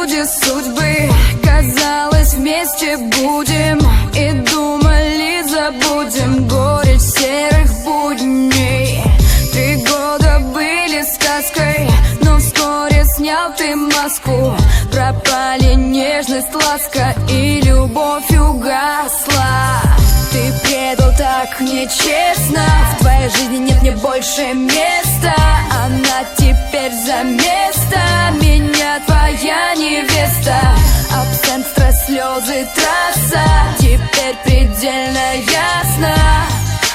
люди судьбы. Казалось, вместе будем, и думали, забудем горечь серых будней. 3 года были сказкой, но вскоре снял ты маску. Пропали нежность, ласка, и любовь угасла. Ты предал так нечестно, в твоей жизни нет мне больше места. Она теперь за место, меня твоя невеста. Абсент, стресс, слезы, трасса, теперь предельно ясно.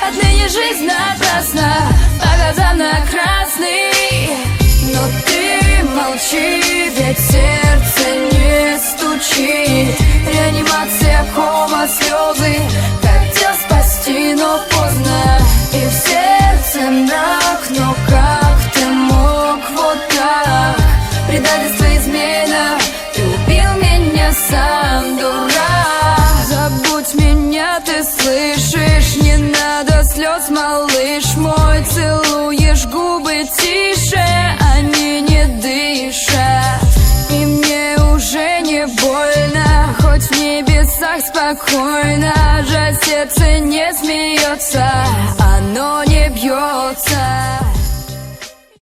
Отныне жизнь напрасна, по глазам на красный. Но ты молчи, ведь сердце не стучит. Реанимация, кома, слезы. Хотел спасти, но поздно. И в сердце мрак, но как ты мог вот так? Предательство, измена, ты убил меня сам, дурак. Забудь меня, ты слышишь? Не надо слез, малыш мой. Целуешь губы тише, они не дышат. И мне уже не больно, хоть в небесах спокойно. Жаль, сердце не смеется.